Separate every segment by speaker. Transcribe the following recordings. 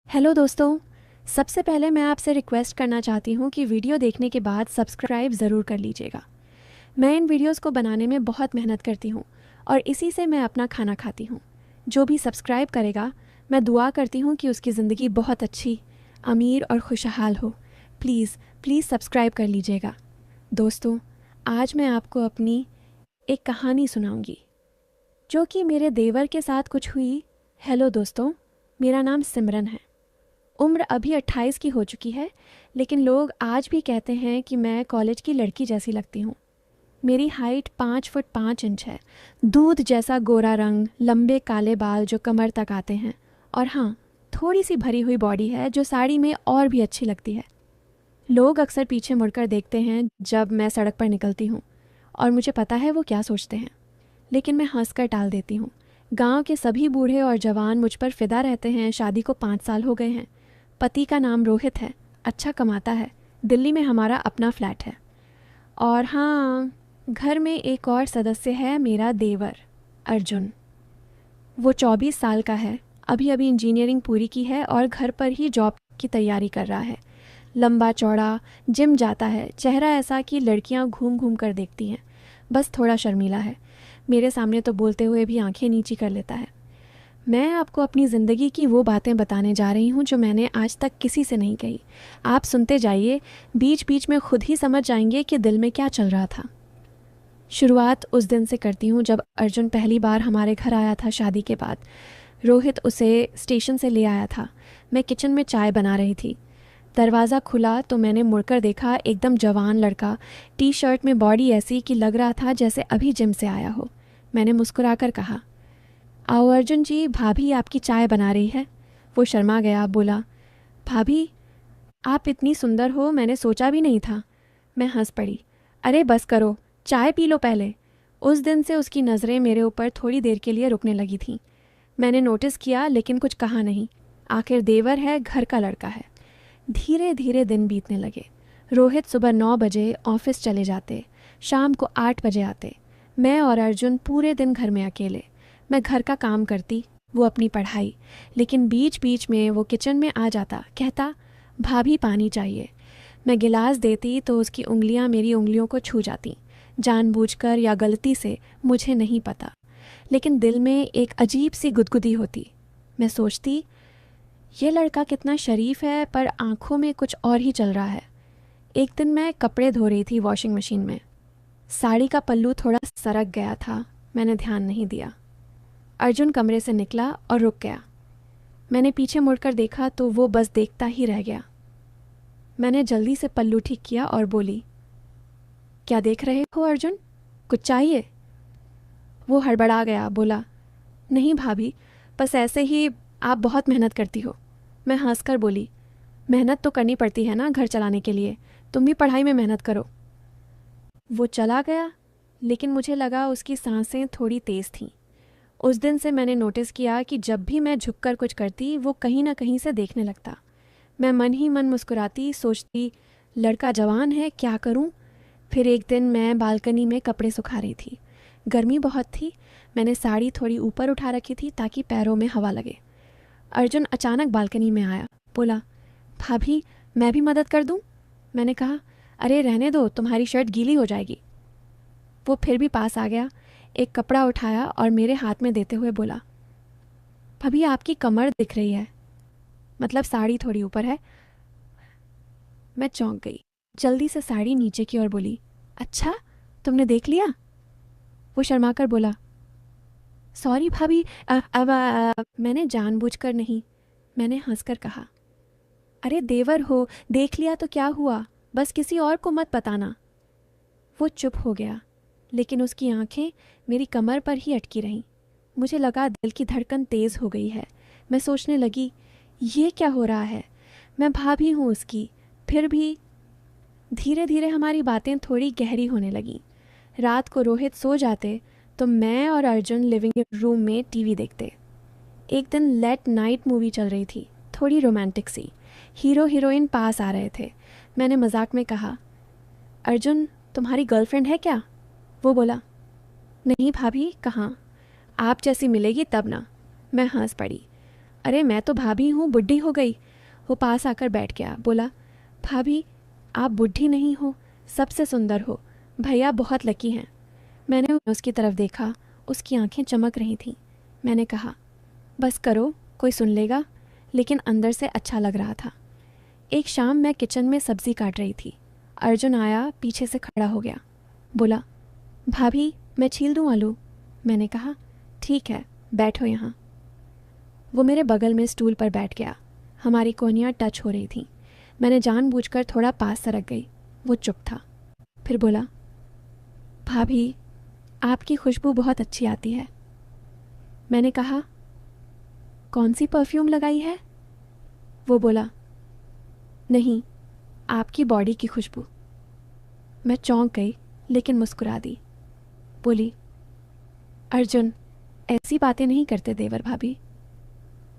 Speaker 1: Hello दोस्तों। सबसे पहले मैं आपसे रिक्वेस्ट करना चाहती हूँ कि वीडियो देखने के बाद सब्सक्राइब ज़रूर कर लीजिएगा। मैं इन वीडियोस को बनाने में बहुत मेहनत करती हूँ और इसी से मैं अपना खाना खाती हूँ। जो भी सब्सक्राइब करेगा, मैं दुआ करती हूँ कि उसकी ज़िंदगी बहुत अच्छी, अमीर और खुशहाल हो। प्लीज़ प्लीज़ सब्सक्राइब कर लीजिएगा। दोस्तों, आज मैं आपको अपनी एक कहानी सुनाऊंगी जो कि मेरे देवर के साथ कुछ हुई। हेलो दोस्तों, मेरा नाम सिमरन है। उम्र अभी 28 की हो चुकी है, लेकिन लोग आज भी कहते हैं कि मैं कॉलेज की लड़की जैसी लगती हूँ। मेरी हाइट 5 फुट 5 इंच है, दूध जैसा गोरा रंग, लंबे काले बाल जो कमर तक आते हैं, और हाँ, थोड़ी सी भरी हुई बॉडी है जो साड़ी में और भी अच्छी लगती है। लोग अक्सर पीछे मुड़कर देखते हैं जब मैं सड़क पर निकलती हूँ, और मुझे पता है वो क्या सोचते हैं, लेकिन मैं हंसकर टाल देती हूँ। गांव के सभी बूढ़े और जवान मुझ पर फिदा रहते हैं। शादी को 5 साल हो गए हैं। पति का नाम रोहित है, अच्छा कमाता है। दिल्ली में हमारा अपना फ्लैट है। और हाँ, घर में एक और सदस्य है, मेरा देवर अर्जुन। वो 24 साल का है, अभी अभी इंजीनियरिंग पूरी की है और घर पर ही जॉब की तैयारी कर रहा है। लंबा चौड़ा, जिम जाता है, चेहरा ऐसा कि लड़कियां घूम घूम कर देखती हैं। बस थोड़ा शर्मीला है, मेरे सामने तो बोलते हुए भी आंखें नीची कर लेता है। मैं आपको अपनी ज़िंदगी की वो बातें बताने जा रही हूँ जो मैंने आज तक किसी से नहीं कही। आप सुनते जाइए, बीच बीच में खुद ही समझ जाएंगे कि दिल में क्या चल रहा था। शुरुआत उस दिन से करती हूँ जब अर्जुन पहली बार हमारे घर आया था शादी के बाद। रोहित उसे स्टेशन से ले आया था। मैं किचन में चाय बना रही थी। दरवाज़ा खुला तो मैंने मुड़कर देखा, एकदम जवान लड़का, टी शर्ट में बॉडी ऐसी कि लग रहा था जैसे अभी जिम से आया हो। मैंने मुस्कुराकर कहा, आओ अर्जुन जी, भाभी आपकी चाय बना रही है। वो शर्मा गया, बोला, भाभी आप इतनी सुंदर हो, मैंने सोचा भी नहीं था। मैं हंस पड़ी। अरे बस करो, चाय पी लो पहले। उस दिन से उसकी नज़रें मेरे ऊपर थोड़ी देर के लिए रुकने लगी थीं। मैंने नोटिस किया लेकिन कुछ कहा नहीं। आखिर देवर है, घर का लड़का है। धीरे धीरे दिन बीतने लगे। रोहित सुबह 9 बजे ऑफिस चले जाते, शाम को 8 बजे आते। मैं और अर्जुन पूरे दिन घर में अकेले। मैं घर का काम करती, वो अपनी पढ़ाई। लेकिन बीच बीच में वो किचन में आ जाता, कहता, भाभी पानी चाहिए। मैं गिलास देती तो उसकी उंगलियां मेरी उंगलियों को छू जाती, जानबूझकर या गलती से, मुझे नहीं पता। लेकिन दिल में एक अजीब सी गुदगुदी होती। मैं सोचती, ये लड़का कितना शरीफ है, पर आंखों में कुछ और ही चल रहा है। एक दिन मैं कपड़े धो रही थी वॉशिंग मशीन में। साड़ी का पल्लू थोड़ा सरक गया था, मैंने ध्यान नहीं दिया। अर्जुन कमरे से निकला और रुक गया। मैंने पीछे मुड़कर देखा तो वो बस देखता ही रह गया। मैंने जल्दी से पल्लू ठीक किया और बोली, क्या देख रहे हो अर्जुन, कुछ चाहिए? वो हड़बड़ा गया, बोला, नहीं भाभी, बस ऐसे ही, आप बहुत मेहनत करती हो। मैं हंसकर बोली, मेहनत तो करनी पड़ती है ना घर चलाने के लिए, तुम भी पढ़ाई में मेहनत करो। वो चला गया, लेकिन मुझे लगा उसकी सांसें थोड़ी तेज़ थीं। उस दिन से मैंने नोटिस किया कि जब भी मैं झुककर कुछ करती, वो कहीं ना कहीं से देखने लगता। मैं मन ही मन मुस्कुराती, सोचती, लड़का जवान है, क्या करूं? फिर एक दिन मैं बालकनी में कपड़े सुखा रही थी। गर्मी बहुत थी। मैंने साड़ी थोड़ी ऊपर उठा रखी थी ताकि पैरों में हवा लगे। अर्जुन अचानक बालकनी में आया, बोला, भाभी मैं भी मदद कर दूं? मैंने कहा, अरे रहने दो, तुम्हारी शर्ट गीली हो जाएगी। वो फिर भी पास आ गया, एक कपड़ा उठाया और मेरे हाथ में देते हुए बोला, भाभी आपकी कमर दिख रही है, मतलब साड़ी थोड़ी ऊपर है। मैं चौंक गई, जल्दी से साड़ी नीचे की ओर बोली, अच्छा तुमने देख लिया? वो शर्माकर बोला, सॉरी भाभी, मैंने जानबूझकर नहीं। मैंने हंसकर कहा, अरे देवर हो, देख लिया तो क्या हुआ, बस किसी और को मत बताना। वो चुप हो गया, लेकिन उसकी आंखें मेरी कमर पर ही अटकी रहीं। मुझे लगा दिल की धड़कन तेज़ हो गई है। मैं सोचने लगी, ये क्या हो रहा है? मैं भाभी हूँ उसकी। फिर भी धीरे धीरे हमारी बातें थोड़ी गहरी होने लगीं। रात को रोहित सो जाते तो मैं और अर्जुन लिविंग रूम में टीवी देखते। एक दिन लेट नाइट मूवी चल रही थी, थोड़ी रोमांटिक सी। हीरो हीरोइन पास आ रहे थे। मैंने मजाक में कहा, अर्जुन तुम्हारी गर्लफ्रेंड है क्या? वो बोला, नहीं भाभी, कहाँ, आप जैसी मिलेगी तब ना। मैं हंस पड़ी। अरे मैं तो भाभी हूँ, बुढ़ी हो गई। वो पास आकर बैठ गया, बोला, भाभी आप बुढ़ी नहीं हो, सबसे सुंदर हो। भैया बहुत लकी हैं। मैंने उसकी तरफ देखा, उसकी आंखें चमक रही थीं। मैंने कहा, बस करो, कोई सुन लेगा। लेकिन अंदर से अच्छा लग रहा था। एक शाम मैं किचन में सब्ज़ी काट रही थी। अर्जुन आया, पीछे से खड़ा हो गया, बोला, भाभी मैं छील दूँ आलू? मैंने कहा, ठीक है, बैठो यहाँ। वो मेरे बगल में स्टूल पर बैठ गया। हमारी कोहनियाँ टच हो रही थीं। मैंने जानबूझकर थोड़ा पास सरक गई। वो चुप था। फिर बोला, भाभी आपकी खुशबू बहुत अच्छी आती है। मैंने कहा, कौन सी परफ्यूम लगाई है? वो बोला, नहीं, आपकी बॉडी की खुशबू। मैं चौंक गई, लेकिन मुस्कुरा दी। बोली, अर्जुन ऐसी बातें नहीं करते देवर भाभी।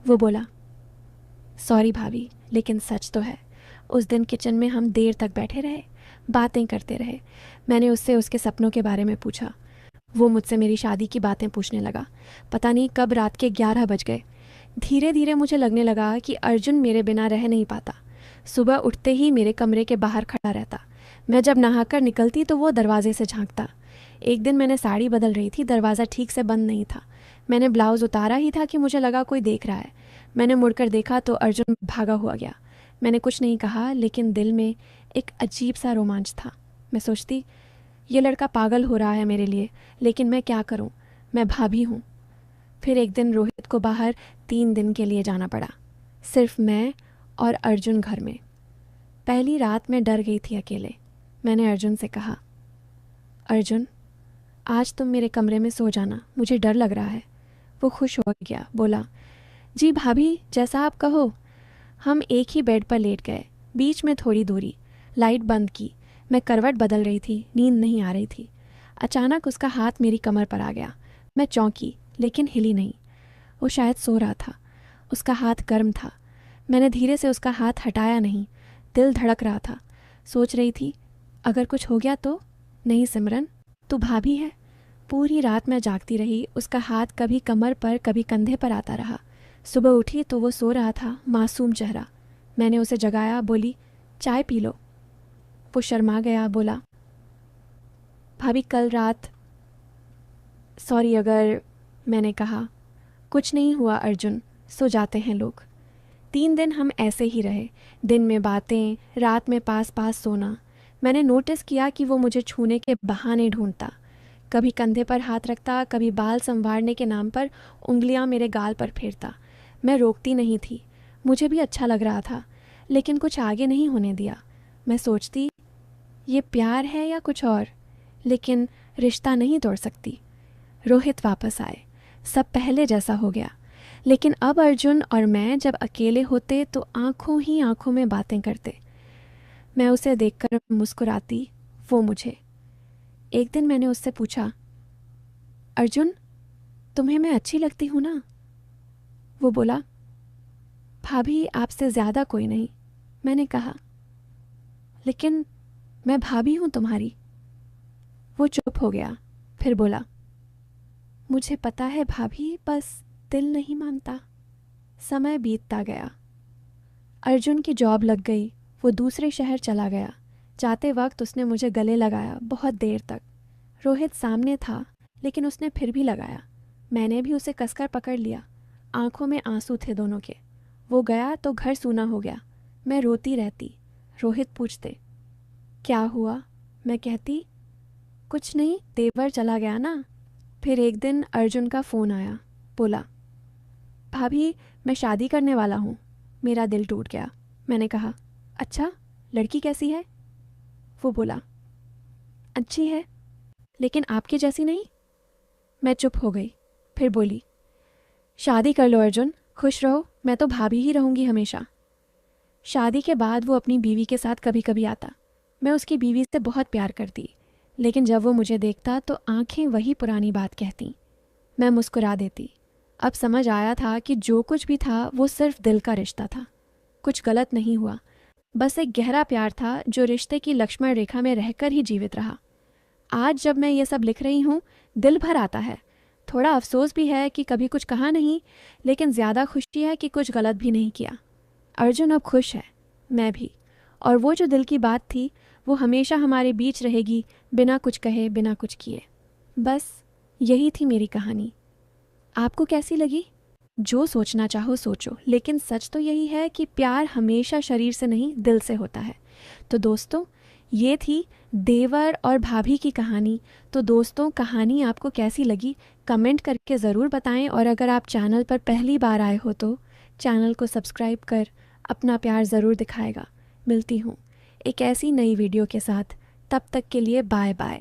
Speaker 1: वो बोला, सॉरी भाभी, लेकिन सच तो है। उस दिन किचन में हम देर तक बैठे रहे, बातें करते रहे। मैंने उससे उसके सपनों के बारे में पूछा। वो मुझसे मेरी शादी की बातें पूछने लगा। पता नहीं कब रात के 11 बज गए। धीरे धीरे मुझे लगने लगा कि अर्जुन मेरे बिना रह नहीं पाता। सुबह उठते ही मेरे कमरे के बाहर खड़ा रहता। मैं जब नहाकर निकलती तो वो दरवाजे से झांकता। एक दिन मैंने साड़ी बदल रही थी, दरवाज़ा ठीक से बंद नहीं था। मैंने ब्लाउज़ उतारा ही था कि मुझे लगा कोई देख रहा है। मैंने मुड़कर देखा तो अर्जुन भागा हुआ गया। मैंने कुछ नहीं कहा, लेकिन दिल में एक अजीब सा रोमांच था। मैं सोचती, ये लड़का पागल हो रहा है मेरे लिए, लेकिन मैं क्या करूं, मैं भाभी हूं। फिर एक दिन रोहित को बाहर 3 दिन के लिए जाना पड़ा, सिर्फ मैं और अर्जुन घर में। पहली रात मैं डर गई थी अकेले। मैंने अर्जुन से कहा, अर्जुन आज तुम मेरे कमरे में सो जाना, मुझे डर लग रहा है। वो खुश हो गया, बोला, जी भाभी जैसा आप कहो। हम एक ही बेड पर लेट गए, बीच में थोड़ी दूरी। लाइट बंद की। मैं करवट बदल रही थी, नींद नहीं आ रही थी। अचानक उसका हाथ मेरी कमर पर आ गया। मैं चौंकी, लेकिन हिली नहीं। वो शायद सो रहा था। उसका हाथ गर्म था। मैंने धीरे से उसका हाथ हटाया नहीं। दिल धड़क रहा था। सोच रही थी, अगर कुछ हो गया तो? नहीं सिमरन, तू भाभी है। पूरी रात मैं जागती रही। उसका हाथ कभी कमर पर, कभी कंधे पर आता रहा। सुबह उठी तो वो सो रहा था, मासूम चेहरा। मैंने उसे जगाया, बोली, चाय पी लो। वो शर्मा गया, बोला, भाभी कल रात। सॉरी अगर। मैंने कहा, कुछ नहीं हुआ अर्जुन, सो जाते हैं लोग। 3 दिन हम ऐसे ही रहे, दिन में बातें, रात में पास पास सोना। मैंने नोटिस किया कि वो मुझे छूने के बहाने ढूंढता। कभी कंधे पर हाथ रखता, कभी बाल संवारने के नाम पर उंगलियां मेरे गाल पर फेरता। मैं रोकती नहीं थी। मुझे भी अच्छा लग रहा था, लेकिन कुछ आगे नहीं होने दिया। मैं सोचती, ये प्यार है या कुछ और, लेकिन रिश्ता नहीं तोड़ सकती। रोहित वापस आए, सब पहले जैसा हो गया। लेकिन अब अर्जुन और मैं जब अकेले होते तो आंखों ही आंखों में बातें करते। मैं उसे देखकर मुस्कुराती, वो मुझे। एक दिन मैंने उससे पूछा, अर्जुन तुम्हें मैं अच्छी लगती हूँ ना? वो बोला, भाभी आपसे ज़्यादा कोई नहीं। मैंने कहा, लेकिन मैं भाभी हूँ तुम्हारी। वो चुप हो गया, फिर बोला, मुझे पता है भाभी, बस दिल नहीं मानता। समय बीतता गया। अर्जुन की जॉब लग गई, वो दूसरे शहर चला गया। जाते वक्त उसने मुझे गले लगाया बहुत देर तक। रोहित सामने था, लेकिन उसने फिर भी लगाया। मैंने भी उसे कसकर पकड़ लिया। आंखों में आंसू थे दोनों के। वो गया तो घर सूना हो गया। मैं रोती रहती। रोहित पूछते, क्या हुआ? मैं कहती, कुछ नहीं, देवर चला गया ना। फिर एक दिन अर्जुन का फ़ोन आया। बोला, भाभी मैं शादी करने वाला हूँ। मेरा दिल टूट गया। मैंने कहा, अच्छा, लड़की कैसी है? वो बोला, अच्छी है, लेकिन आपकी जैसी नहीं। मैं चुप हो गई। फिर बोली, शादी कर लो अर्जुन, खुश रहो, मैं तो भाभी ही रहूँगी हमेशा। शादी के बाद वो अपनी बीवी के साथ कभी कभी आता। मैं उसकी बीवी से बहुत प्यार करती, लेकिन जब वो मुझे देखता तो आंखें वही पुरानी बात कहती। मैं मुस्कुरा देती। अब समझ आया था कि जो कुछ भी था वो सिर्फ दिल का रिश्ता था। कुछ गलत नहीं हुआ, बस एक गहरा प्यार था जो रिश्ते की लक्ष्मण रेखा में रहकर ही जीवित रहा। आज जब मैं ये सब लिख रही हूँ, दिल भर आता है। थोड़ा अफसोस भी है कि कभी कुछ कहा नहीं, लेकिन ज़्यादा खुशी है कि कुछ गलत भी नहीं किया। अर्जुन अब खुश है, मैं भी, और वो जो दिल की बात थी वो हमेशा हमारे बीच रहेगी, बिना कुछ कहे, बिना कुछ किए। बस यही थी मेरी कहानी। आपको कैसी लगी? जो सोचना चाहो सोचो, लेकिन सच तो यही है कि प्यार हमेशा शरीर से नहीं, दिल से होता है। तो दोस्तों, ये थी देवर और भाभी की कहानी। तो दोस्तों, कहानी आपको कैसी लगी कमेंट करके ज़रूर बताएं, और अगर आप चैनल पर पहली बार आए हो तो चैनल को सब्सक्राइब कर अपना प्यार ज़रूर दिखाएगा। मिलती हूँ एक ऐसी नई वीडियो के साथ, तब तक के लिए बाय बाय।